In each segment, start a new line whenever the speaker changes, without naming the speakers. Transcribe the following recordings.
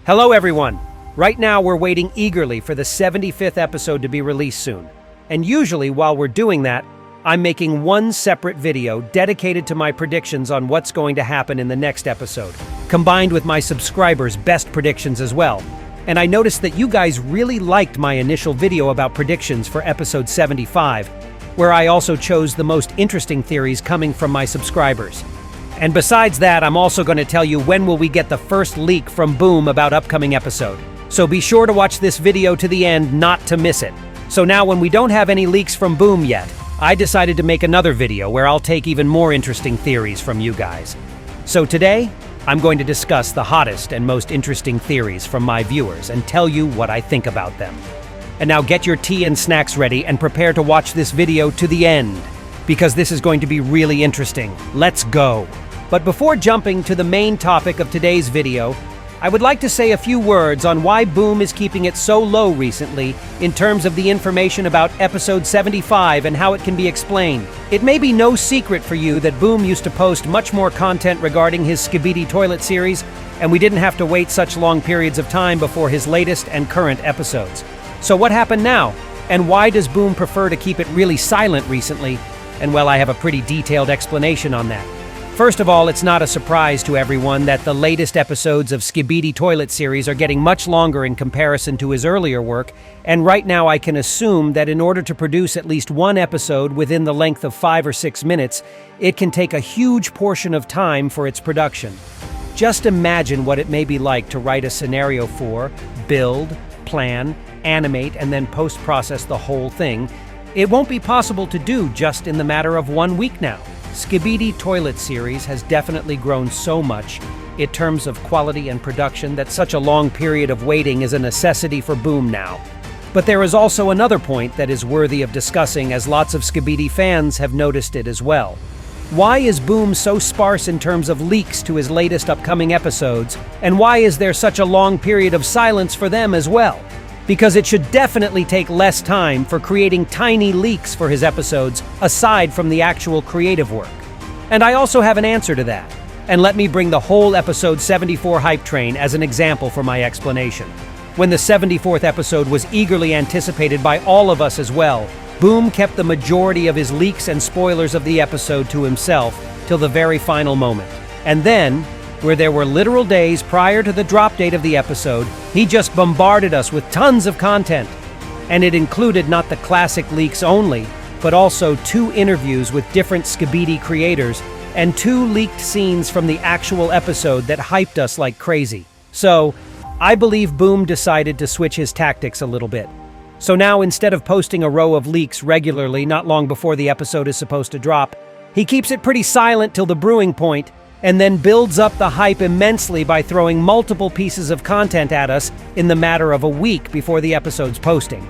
Hello everyone! Right now we're waiting eagerly for the 75th episode to be released soon. And usually while we're doing that, I'm making one separate video dedicated to my predictions on what's going to happen in the next episode, combined with my subscribers' best predictions as well. And I noticed that you guys really liked my initial video about predictions for episode 75, where I also chose the most interesting theories coming from my subscribers. And besides that, I'm also going to tell you when will we get the first leak from Boom about upcoming episode. So be sure to watch this video to the end not to miss it. So now when we don't have any leaks from Boom yet, I decided to make another video where I'll take even more interesting theories from you guys. So today, I'm going to discuss the hottest and most interesting theories from my viewers and tell you what I think about them. And now get your tea and snacks ready and prepare to watch this video to the end, because this is going to be really interesting. Let's go! But before jumping to the main topic of today's video, I would like to say a few words on why Boom is keeping it so low recently in terms of the information about episode 75 and how it can be explained. It may be no secret for you that Boom used to post much more content regarding his SKIBIDI toilet series, and we didn't have to wait such long periods of time before his latest and current episodes. So what happened now? And why does Boom prefer to keep it really silent recently? And well, I have a pretty detailed explanation on that. First of all, it's not a surprise to everyone that the latest episodes of SKIBIDI Toilet series are getting much longer in comparison to his earlier work, and right now I can assume that in order to produce at least one episode within the length of 5 or 6 minutes, it can take a huge portion of time for its production. Just imagine what it may be like to write a scenario for, build, plan, animate, and then post-process the whole thing. It won't be possible to do just in the matter of 1 week now. SKIBIDI Toilet series has definitely grown so much in terms of quality and production that such a long period of waiting is a necessity for Boom now. But there is also another point that is worthy of discussing, as lots of SKIBIDI fans have noticed it as well. Why is Boom so sparse in terms of leaks to his latest upcoming episodes, and why is there such a long period of silence for them as well? Because it should definitely take less time for creating tiny leaks for his episodes aside from the actual creative work. And I also have an answer to that. And let me bring the whole episode 74 hype train as an example for my explanation. When the 74th episode was eagerly anticipated by all of us as well, Boom kept the majority of his leaks and spoilers of the episode to himself till the very final moment. And then, where there were literal days prior to the drop date of the episode, he just bombarded us with tons of content. And it included not the classic leaks only, but also 2 interviews with different SKIBIDI creators and 2 leaked scenes from the actual episode that hyped us like crazy. So, I believe Boom decided to switch his tactics a little bit. So now, instead of posting a row of leaks regularly not long before the episode is supposed to drop, he keeps it pretty silent till the brewing point, and then builds up the hype immensely by throwing multiple pieces of content at us in the matter of a week before the episode's posting.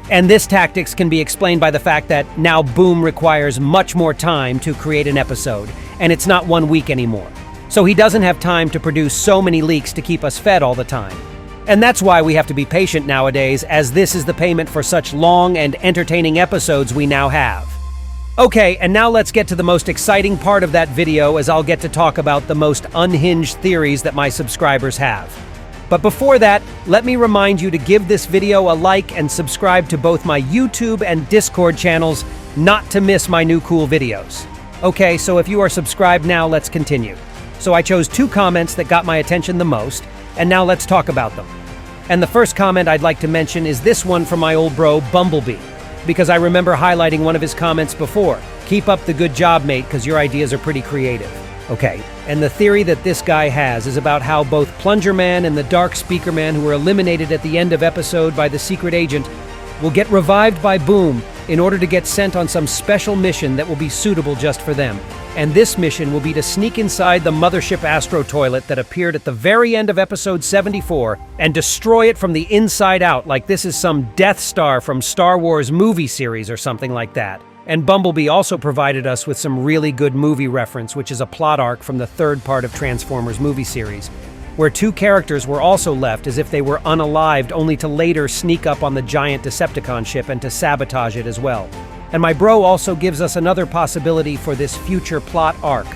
And this tactics can be explained by the fact that now Boom requires much more time to create an episode, and it's not 1 week anymore. So he doesn't have time to produce so many leaks to keep us fed all the time. And that's why we have to be patient nowadays, as this is the payment for such long and entertaining episodes we now have. Okay, and now let's get to the most exciting part of that video, as I'll get to talk about the most unhinged theories that my subscribers have. But before that, let me remind you to give this video a like and subscribe to both my YouTube and Discord channels not to miss my new cool videos. Okay, so if you are subscribed now, let's continue. So I chose 2 comments that got my attention the most, and now let's talk about them. And the first comment I'd like to mention is this one from my old bro, Bumblebee, because I remember highlighting one of his comments before. Keep up the good job, mate, because your ideas are pretty creative. Okay, and the theory that this guy has is about how both Plunger Man and the Dark Speaker Man, who were eliminated at the end of episode by the secret agent, will get revived by Boom in order to get sent on some special mission that will be suitable just for them. And this mission will be to sneak inside the mothership Astro Toilet that appeared at the very end of episode 74 and destroy it from the inside out, like this is some Death Star from Star Wars movie series or something like that. And Bumblebee also provided us with some really good movie reference, which is a plot arc from the 3rd part of Transformers movie series, where 2 characters were also left as if they were unalived, only to later sneak up on the giant Decepticon ship and to sabotage it as well. And my bro also gives us another possibility for this future plot arc,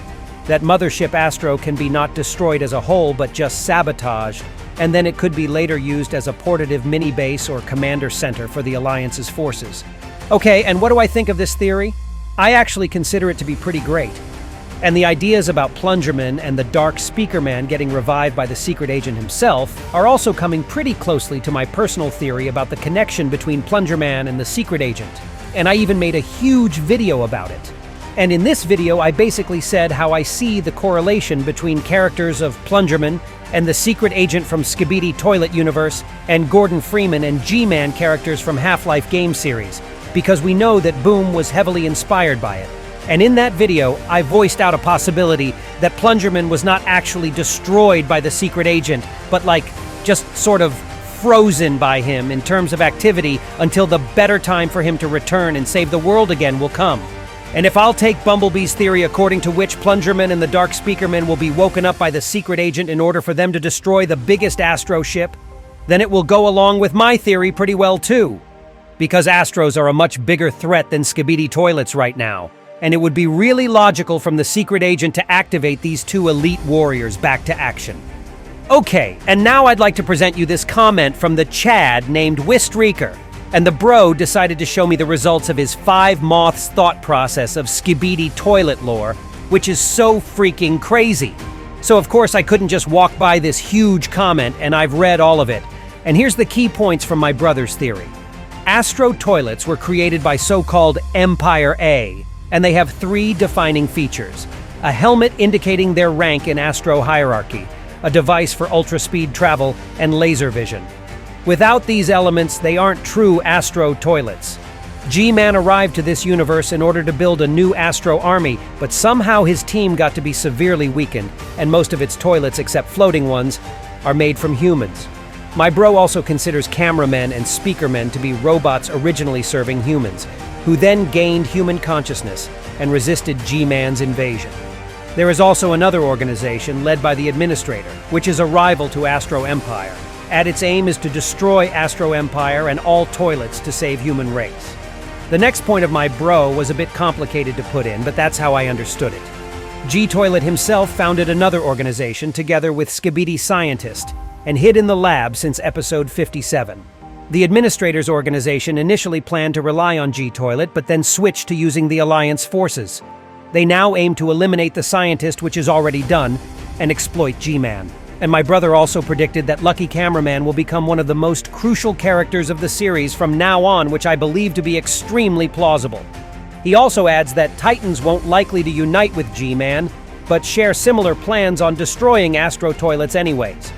that Mothership Astro can be not destroyed as a whole, but just sabotaged and then it could be later used as a portative mini-base or commander center for the Alliance's forces. Okay, and what do I think of this theory? I actually consider it to be pretty great. And the ideas about Plungerman and the Dark Speaker Man getting revived by the secret agent himself are also coming pretty closely to my personal theory about the connection between Plungerman and the secret agent. And I even made a huge video about it. And in this video, I basically said how I see the correlation between characters of Plungerman and the secret agent from SKIBIDI Toilet universe and Gordon Freeman and G-Man characters from Half-Life game series, because we know that Boom was heavily inspired by it. And in that video, I voiced out a possibility that Plungerman was not actually destroyed by the secret agent, but just sort of frozen by him in terms of activity until the better time for him to return and save the world again will come. And if I'll take Bumblebee's theory according to which Plungerman and the Dark Speakerman will be woken up by the secret agent in order for them to destroy the biggest Astro ship, then it will go along with my theory pretty well too. Because Astros are a much bigger threat than SKIBIDI toilets right now. And it would be really logical from the secret agent to activate these two elite warriors back to action. Okay, and now I'd like to present you this comment from the Chad named Wistreaker. And the bro decided to show me the results of his 5 Moths thought process of SKIBIDI toilet lore, which is so freaking crazy. So of course I couldn't just walk by this huge comment, and I've read all of it. And here's the key points from my brother's theory. Astro toilets were created by so-called Empire A, and they have 3 defining features. A helmet indicating their rank in Astro hierarchy, a device for ultra-speed travel, and laser vision. Without these elements, they aren't true Astro toilets. G-Man arrived to this universe in order to build a new Astro army, but somehow his team got to be severely weakened, and most of its toilets, except floating ones, are made from humans. My bro also considers cameramen and speakermen to be robots originally serving humans, who then gained human consciousness and resisted G-Man's invasion. There is also another organization led by the Administrator, which is a rival to Astro Empire, and its aim is to destroy Astro Empire and all toilets to save human race. The next point of my bro was a bit complicated to put in, but that's how I understood it. G-Toilet himself founded another organization together with SKIBIDI scientists and hid in the lab since episode 57. The Administrator's organization initially planned to rely on G-Toilet, but then switched to using the Alliance forces. They now aim to eliminate the scientist, which is already done, and exploit G-Man. And my brother also predicted that Lucky Cameraman will become one of the most crucial characters of the series from now on, which I believe to be extremely plausible. He also adds that Titans won't likely to unite with G-Man, but share similar plans on destroying Astro toilets anyways.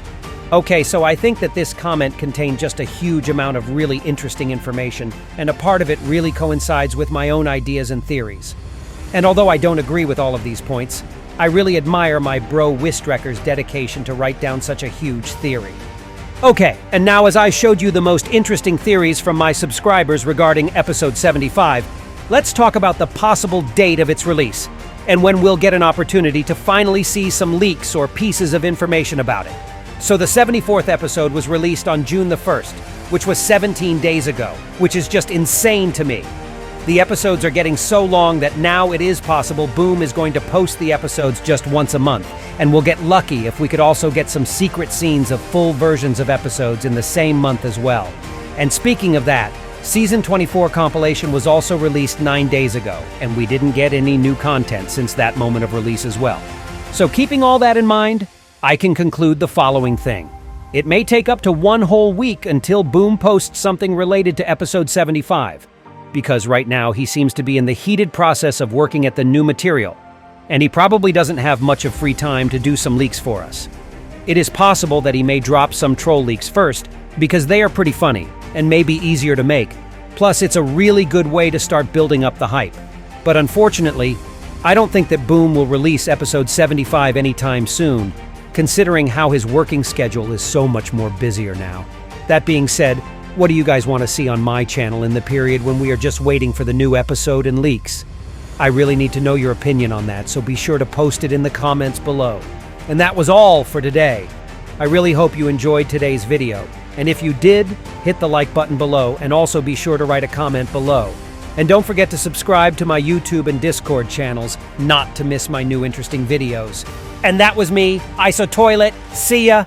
Okay, so I think that this comment contained just a huge amount of really interesting information, and a part of it really coincides with my own ideas and theories. And although I don't agree with all of these points, I really admire my bro Wistrecker's dedication to write down such a huge theory. Okay, and now as I showed you the most interesting theories from my subscribers regarding episode 75, let's talk about the possible date of its release, and when we'll get an opportunity to finally see some leaks or pieces of information about it. So the 74th episode was released on June the 1st, which was 17 days ago, which is just insane to me. The episodes are getting so long that now it is possible Boom is going to post the episodes just once a month, and we'll get lucky if we could also get some secret scenes of full versions of episodes in the same month as well. And speaking of that, Season 24 compilation was also released 9 days ago, and we didn't get any new content since that moment of release as well. So keeping all that in mind, I can conclude the following thing. It may take up to 1 whole week until Boom posts something related to episode 75, because right now he seems to be in the heated process of working at the new material, and he probably doesn't have much of free time to do some leaks for us. It is possible that he may drop some troll leaks first, because they are pretty funny, and may be easier to make. Plus, it's a really good way to start building up the hype. But unfortunately, I don't think that Boom will release episode 75 anytime soon, considering how his working schedule is so much more busier now. That being said, what do you guys want to see on my channel in the period when we are just waiting for the new episode and leaks? I really need to know your opinion on that, so be sure to post it in the comments below. And that was all for today. I really hope you enjoyed today's video, and if you did, hit the like button below, and also be sure to write a comment below. And don't forget to subscribe to my YouTube and Discord channels, not to miss my new interesting videos. And that was me, ISOTOILET. See ya!